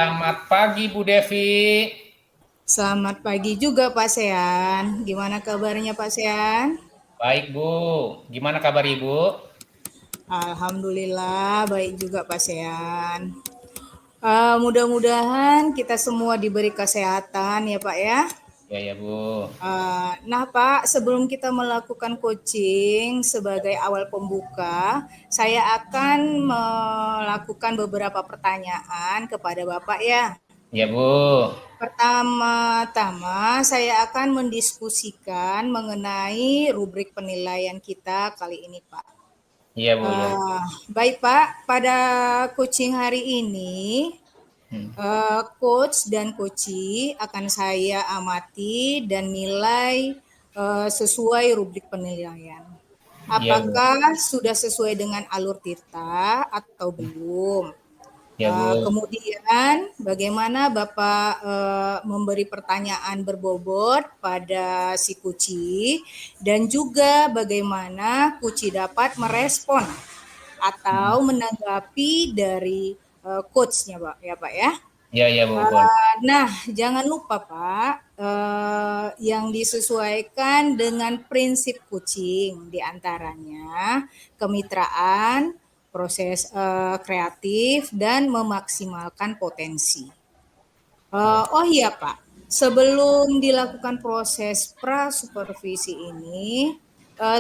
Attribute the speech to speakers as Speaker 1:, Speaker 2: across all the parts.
Speaker 1: Selamat pagi Bu Devi.
Speaker 2: Selamat pagi juga Pak Sean. Gimana kabarnya Pak Sean?
Speaker 1: Baik Bu, gimana kabar Ibu?
Speaker 2: Alhamdulillah baik juga Pak Sean. Mudah-mudahan kita semua diberi kesehatan ya Pak ya.
Speaker 1: Ya ya Bu.
Speaker 2: Nah Pak, sebelum kita melakukan coaching sebagai awal pembuka, saya akan melakukan beberapa pertanyaan kepada Bapak ya.
Speaker 1: Ya Bu.
Speaker 2: Pertama-tama, saya akan mendiskusikan mengenai rubrik penilaian kita kali ini, Pak.
Speaker 1: Iya Bu ya.
Speaker 2: Baik, Pak. Pada coaching hari ini, coach dan coachee akan saya amati dan nilai sesuai rubrik penilaian.
Speaker 1: Iya Bu.
Speaker 2: Apakah sudah sesuai dengan alur Tirta atau belum?
Speaker 1: Ya Bu.
Speaker 2: Kemudian bagaimana Bapak memberi pertanyaan berbobot pada si Kuci dan juga bagaimana Kuci dapat merespon atau menanggapi dari coach-nya Pak ya Pak ya.
Speaker 1: Ya ya Bu. Boleh.
Speaker 2: Nah, jangan lupa Pak, yang disesuaikan dengan prinsip kucing diantaranya kemitraan, proses kreatif, dan memaksimalkan potensi.
Speaker 1: Ya.
Speaker 2: Oh iya Pak, sebelum dilakukan proses pra-supervisi ini,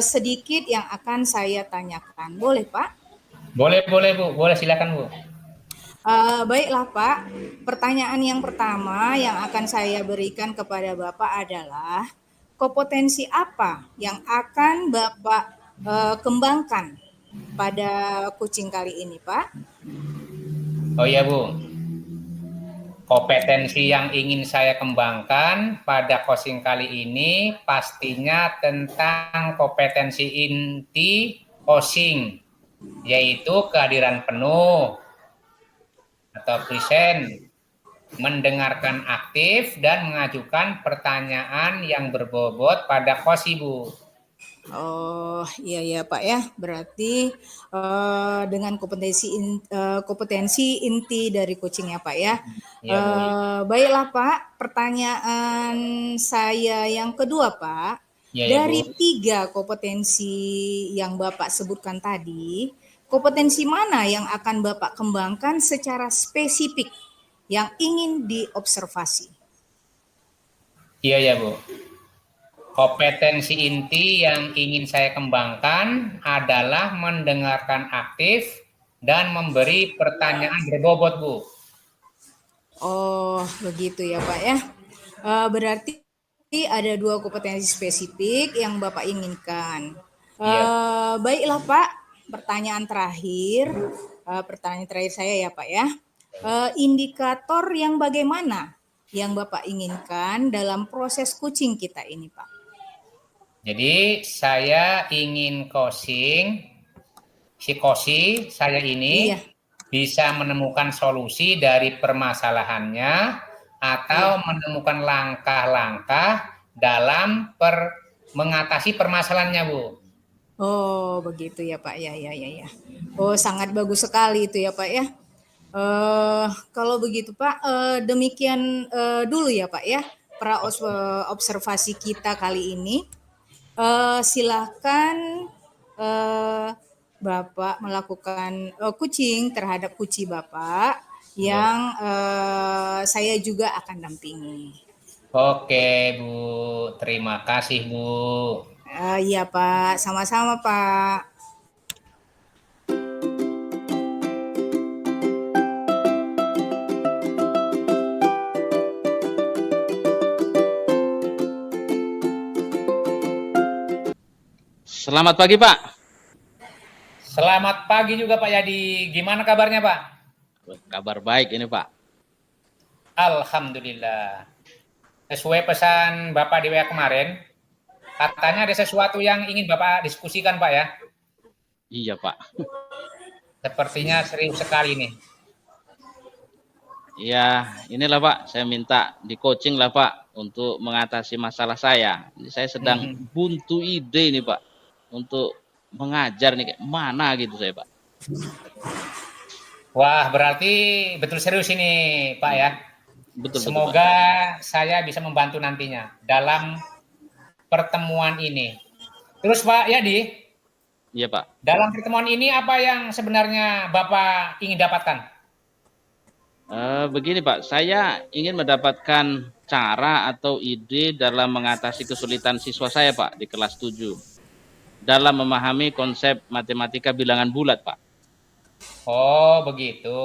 Speaker 2: sedikit yang akan saya tanyakan. Boleh Pak?
Speaker 1: Boleh Bu. Boleh silakan Bu.
Speaker 2: Baiklah Pak, pertanyaan yang pertama yang akan saya berikan kepada Bapak adalah kompetensi apa yang akan Bapak kembangkan pada kucing kali ini Pak?
Speaker 1: Oh ya Bu. Kompetensi yang ingin saya kembangkan pada coaching kali ini pastinya tentang kompetensi inti coaching, yaitu kehadiran penuh atau present, mendengarkan aktif dan mengajukan pertanyaan yang berbobot pada coach Bu.
Speaker 2: Oh iya ya Pak ya, berarti dengan kompetensi inti dari kucing ya Pak ya.
Speaker 1: Iya Bu.
Speaker 2: Baiklah Pak, pertanyaan saya yang kedua Pak,
Speaker 1: Iya ya Bu.
Speaker 2: dari 3 kompetensi yang Bapak sebutkan tadi, kompetensi mana yang akan Bapak kembangkan secara spesifik yang ingin diobservasi?
Speaker 1: Iya ya Bu. Kompetensi inti yang ingin saya kembangkan adalah mendengarkan aktif dan memberi pertanyaan berbobot Bu.
Speaker 2: Oh, begitu ya Pak ya. Berarti ada 2 kompetensi spesifik yang Bapak inginkan.
Speaker 1: Iya.
Speaker 2: Baiklah Pak, pertanyaan terakhir saya ya Pak ya. Indikator yang bagaimana yang Bapak inginkan dalam proses kucing kita ini Pak?
Speaker 1: Jadi saya ingin si kosi saya ini
Speaker 2: Iya,
Speaker 1: bisa menemukan solusi dari permasalahannya atau
Speaker 2: iya.
Speaker 1: menemukan langkah-langkah dalam mengatasi permasalahannya Bu.
Speaker 2: Oh, begitu ya Pak. Ya, ya, ya, ya. Oh, sangat bagus sekali itu ya Pak ya. Kalau begitu Pak, demikian dulu ya Pak ya, observasi kita kali ini. Silakan eh, Bapak melakukan kucing terhadap kucing Bapak
Speaker 1: Ya.
Speaker 2: yang saya juga akan dampingi.
Speaker 1: Oke Bu, terima kasih Bu.
Speaker 2: Iya Pak, sama-sama Pak.
Speaker 3: Selamat pagi, Pak.
Speaker 1: Selamat pagi juga Pak Yadi. Gimana kabarnya Pak?
Speaker 3: Kabar baik ini, Pak.
Speaker 1: Alhamdulillah. Sesuai pesan Bapak di WA kemarin, katanya ada sesuatu yang ingin Bapak diskusikan Pak ya.
Speaker 3: Iya, Pak.
Speaker 1: Sepertinya serius sekali nih.
Speaker 3: Ya, inilah Pak, saya minta di coaching lah Pak untuk mengatasi masalah saya. Ini saya sedang buntu ide nih Pak untuk mengajar nih kayak mana gitu saya Pak.
Speaker 1: Wah, berarti betul serius ini, Pak ya.
Speaker 3: Betul, betul, Pak.
Speaker 1: Semoga saya bisa membantu nantinya dalam pertemuan ini. Terus Pak Yadi,
Speaker 3: Iya, Pak.
Speaker 1: dalam pertemuan ini apa yang sebenarnya Bapak ingin dapatkan?
Speaker 3: Begini Pak, saya ingin mendapatkan cara atau ide dalam mengatasi kesulitan siswa saya Pak di kelas 7 dalam memahami konsep matematika bilangan bulat Pak.
Speaker 1: Oh, begitu.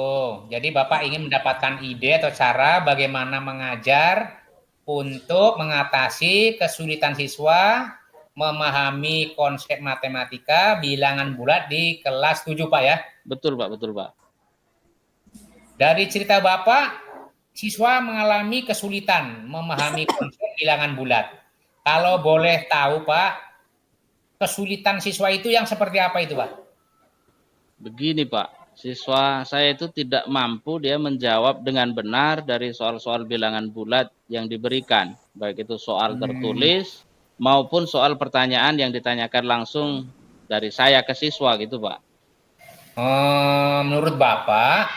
Speaker 1: Jadi Bapak ingin mendapatkan ide atau cara bagaimana mengajar untuk mengatasi kesulitan siswa memahami konsep matematika bilangan bulat di kelas 7 Pak ya.
Speaker 3: Betul Pak, betul Pak.
Speaker 1: Dari cerita Bapak, siswa mengalami kesulitan memahami konsep bilangan bulat. Kalau boleh tahu Pak, kesulitan siswa itu yang seperti apa itu Pak?
Speaker 3: Begini Pak, siswa saya itu tidak mampu dia menjawab dengan benar dari soal-soal bilangan bulat yang diberikan, baik itu soal tertulis maupun soal pertanyaan yang ditanyakan langsung dari saya ke siswa gitu Pak.
Speaker 1: Menurut Bapak,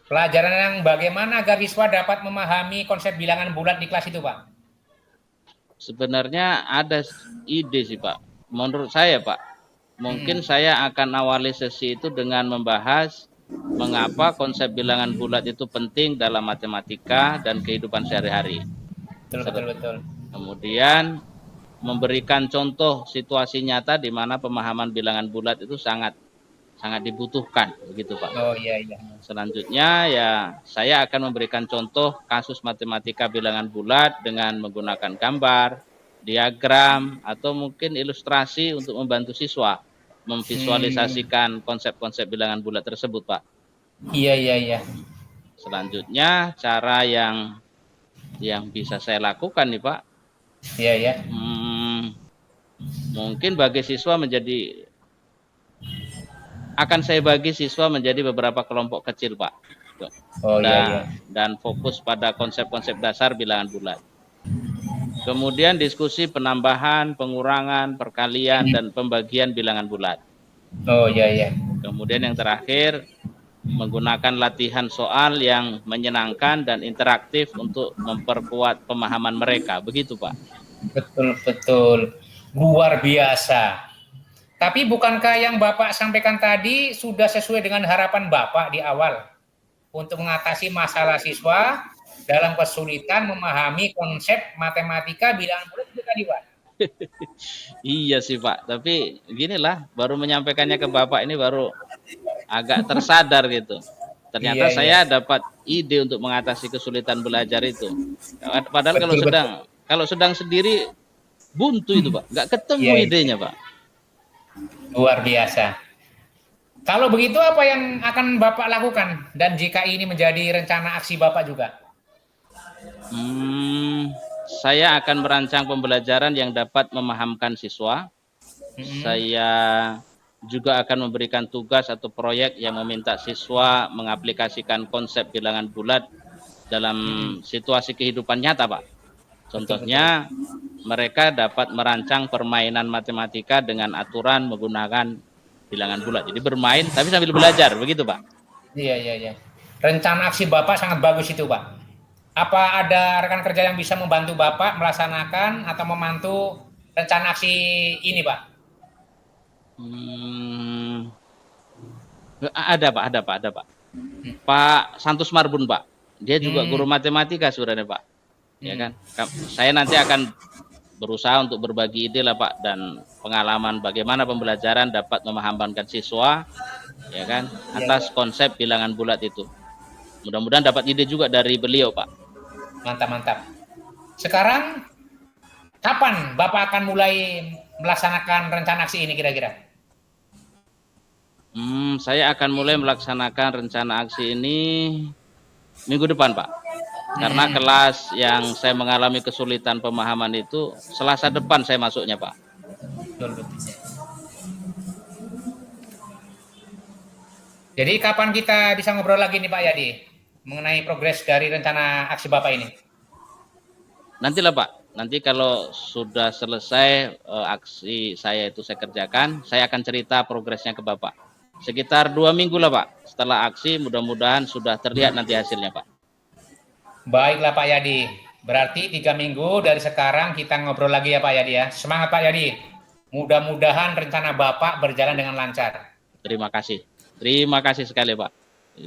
Speaker 1: pelajaran yang bagaimana agar siswa dapat memahami konsep bilangan bulat di kelas itu Pak?
Speaker 3: Sebenarnya ada ide sih Pak. Menurut saya Pak, mungkin saya akan awali sesi itu dengan membahas mengapa konsep bilangan bulat itu penting dalam matematika dan kehidupan sehari-hari.
Speaker 1: Betul.
Speaker 3: Kemudian memberikan contoh situasi nyata di mana pemahaman bilangan bulat itu sangat dibutuhkan, begitu Pak.
Speaker 1: Oh iya.
Speaker 3: Selanjutnya ya saya akan memberikan contoh kasus matematika bilangan bulat dengan menggunakan gambar, diagram, atau mungkin ilustrasi untuk membantu siswa memvisualisasikan konsep-konsep bilangan bulat tersebut, Pak.
Speaker 1: Iya.
Speaker 3: Selanjutnya cara yang bisa saya lakukan nih, Pak.
Speaker 1: Iya.
Speaker 3: Mungkin bagi siswa akan saya bagi siswa menjadi beberapa kelompok kecil, Pak.
Speaker 1: Oh iya.
Speaker 3: Dan fokus pada konsep-konsep dasar bilangan bulat. Kemudian diskusi penambahan, pengurangan, perkalian, dan pembagian bilangan bulat.
Speaker 1: Oh iya.
Speaker 3: Kemudian yang terakhir, menggunakan latihan soal yang menyenangkan dan interaktif untuk memperkuat pemahaman mereka. Begitu, Pak.
Speaker 1: Betul. Luar biasa. Tapi bukankah yang Bapak sampaikan tadi sudah sesuai dengan harapan Bapak di awal untuk mengatasi masalah siswa dalam kesulitan memahami konsep matematika bilangan bulat itu tadi, Pak?
Speaker 3: Iya sih Pak, tapi ginilah baru menyampaikannya ke Bapak ini baru agak tersadar gitu. Ternyata saya dapat ide untuk mengatasi kesulitan belajar itu. Padahal kalau sedang sendiri buntu itu Pak, nggak ketemu idenya Pak.
Speaker 1: Luar biasa. Kalau begitu apa yang akan Bapak lakukan dan jika ini menjadi rencana aksi Bapak juga?
Speaker 3: Saya akan merancang pembelajaran yang dapat memahamkan siswa. Saya juga akan memberikan tugas atau proyek yang meminta siswa mengaplikasikan konsep bilangan bulat dalam situasi kehidupan nyata, Pak. Contohnya, mereka dapat merancang permainan matematika dengan aturan menggunakan bilangan bulat. Jadi bermain tapi sambil belajar, begitu, Pak.
Speaker 1: Iya. Rencana aksi Bapak sangat bagus itu, Pak. Apa ada rekan kerja yang bisa membantu Bapak melaksanakan atau membantu rencana aksi ini, Pak?
Speaker 3: Ada Pak. Pak Santus Marbun, Pak. Dia juga guru matematika sebenarnya, Pak. Ya kan? Saya nanti akan berusaha untuk berbagi ide lah Pak dan pengalaman bagaimana pembelajaran dapat memahamkan siswa, ya kan, atas konsep bilangan bulat itu. Mudah-mudahan dapat ide juga dari beliau, Pak.
Speaker 1: Mantap. Sekarang kapan Bapak akan mulai melaksanakan rencana aksi ini kira-kira?
Speaker 3: Saya akan mulai melaksanakan rencana aksi ini minggu depan, Pak. Karena kelas yang saya mengalami kesulitan pemahaman itu Selasa depan saya masuknya, Pak.
Speaker 1: Betul. Jadi kapan kita bisa ngobrol lagi nih Pak Yadi mengenai progres dari rencana aksi Bapak ini?
Speaker 3: Nantilah Pak. Nanti kalau sudah selesai aksi saya itu saya kerjakan, saya akan cerita progresnya ke Bapak. sekitar 2 minggu lah Pak. Setelah aksi mudah-mudahan sudah terlihat nanti hasilnya Pak.
Speaker 1: Baiklah Pak Yadi. Berarti 3 minggu dari sekarang kita ngobrol lagi ya Pak Yadi ya. Semangat Pak Yadi. Mudah-mudahan rencana Bapak berjalan dengan lancar.
Speaker 3: Terima kasih. Terima kasih sekali Pak.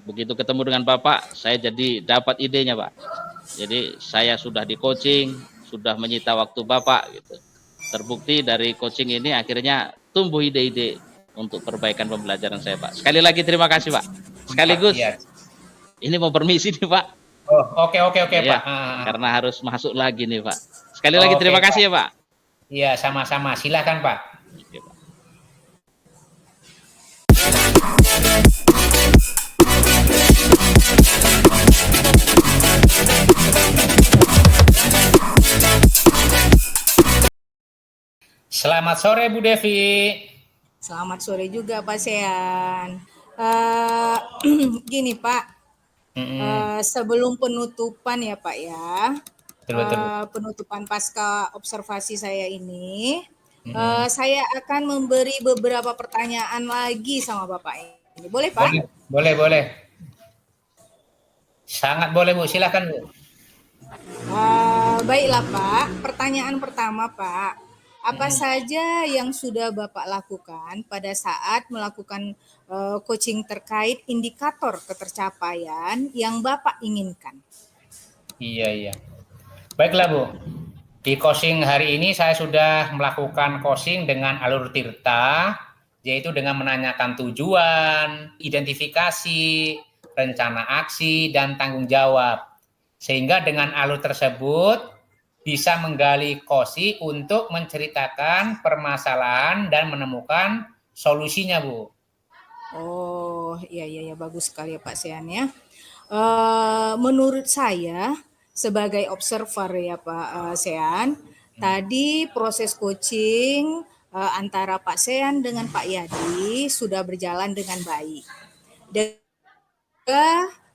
Speaker 3: Begitu ketemu dengan Bapak, saya jadi dapat idenya Pak. Jadi saya sudah di coaching, sudah menyita waktu Bapak gitu. Terbukti dari coaching ini akhirnya tumbuh ide-ide untuk perbaikan pembelajaran saya Pak. Sekali lagi terima kasih Pak. Sekaligus
Speaker 1: Iya.
Speaker 3: ini mau permisi nih Pak.
Speaker 1: Oh, oke
Speaker 3: Ya,
Speaker 1: Pak.
Speaker 3: karena harus masuk lagi nih Pak. Sekali lagi terima
Speaker 1: Pak.
Speaker 3: kasih ya Pak.
Speaker 1: Iya, sama-sama. Silakan Pak.
Speaker 3: Oke, Pak.
Speaker 1: Selamat sore Bu Devi.
Speaker 2: Selamat sore juga Pak Sean. Gini Pak, sebelum penutupan ya Pak ya,
Speaker 1: Betul.
Speaker 2: penutupan pasca observasi saya ini, saya akan memberi beberapa pertanyaan lagi sama Bapak ini. Boleh Pak?
Speaker 1: Boleh. Sangat boleh Bu, silakan Bu.
Speaker 2: Baiklah Pak, pertanyaan pertama Pak, apa saja yang sudah Bapak lakukan pada saat melakukan coaching terkait indikator ketercapaian yang Bapak inginkan?
Speaker 1: Iya. Baiklah Bu. Di coaching hari ini saya sudah melakukan coaching dengan alur Tirta, yaitu dengan menanyakan tujuan, identifikasi, rencana aksi, dan tanggung jawab. Sehingga dengan alur tersebut bisa menggali kosi untuk menceritakan permasalahan dan menemukan solusinya, Bu.
Speaker 2: Oh, iya, bagus sekali ya Pak Sean ya. Menurut saya sebagai observer ya Pak Sean, tadi proses coaching antara Pak Sean dengan Pak Yadi sudah berjalan dengan baik. Dan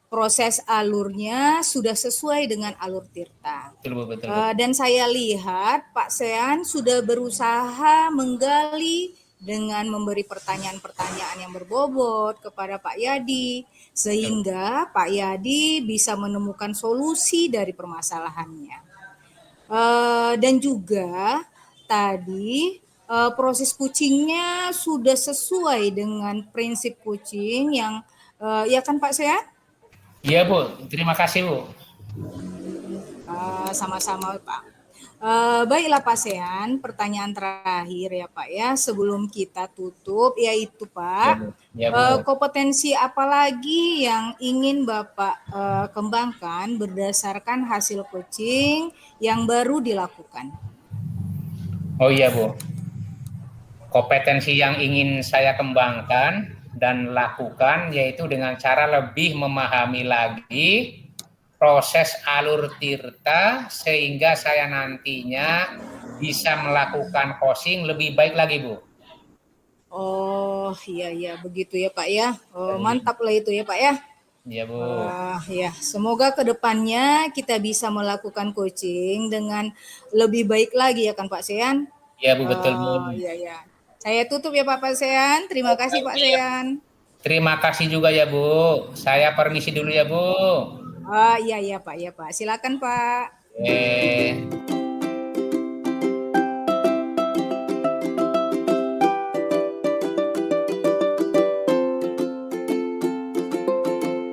Speaker 2: proses alurnya sudah sesuai dengan alur Tirta.
Speaker 1: Betul.
Speaker 2: Dan saya lihat Pak Sean sudah berusaha menggali dengan memberi pertanyaan-pertanyaan yang berbobot kepada Pak Yadi, sehingga Pak Yadi bisa menemukan solusi dari permasalahannya. Dan juga tadi proses coachingnya sudah sesuai dengan prinsip coaching yang ya kan Pak Sean?
Speaker 1: Iya Bu, terima kasih Bu.
Speaker 2: Sama-sama Pak. Baiklah Pak Sean, pertanyaan terakhir ya Pak ya sebelum kita tutup yaitu Pak, kompetensi apa lagi yang ingin Bapak kembangkan berdasarkan hasil coaching yang baru dilakukan?
Speaker 1: Oh iya Bu, kompetensi yang ingin saya kembangkan dan lakukan yaitu dengan cara lebih memahami lagi proses alur Tirta sehingga saya nantinya bisa melakukan coaching lebih baik lagi Bu.
Speaker 2: Oh iya begitu ya Pak ya. Mantap lah itu ya Pak ya.
Speaker 1: Iya Bu.
Speaker 2: Ya, semoga kedepannya kita bisa melakukan coaching dengan lebih baik lagi ya kan Pak Sean.
Speaker 1: Iya Bu, betul Bu.
Speaker 2: Iya. Saya tutup ya Pak Sean. Terima kasih Pak Sean.
Speaker 1: Terima kasih juga ya Bu. Saya permisi dulu ya Bu.
Speaker 2: Iya Pak. Silakan Pak.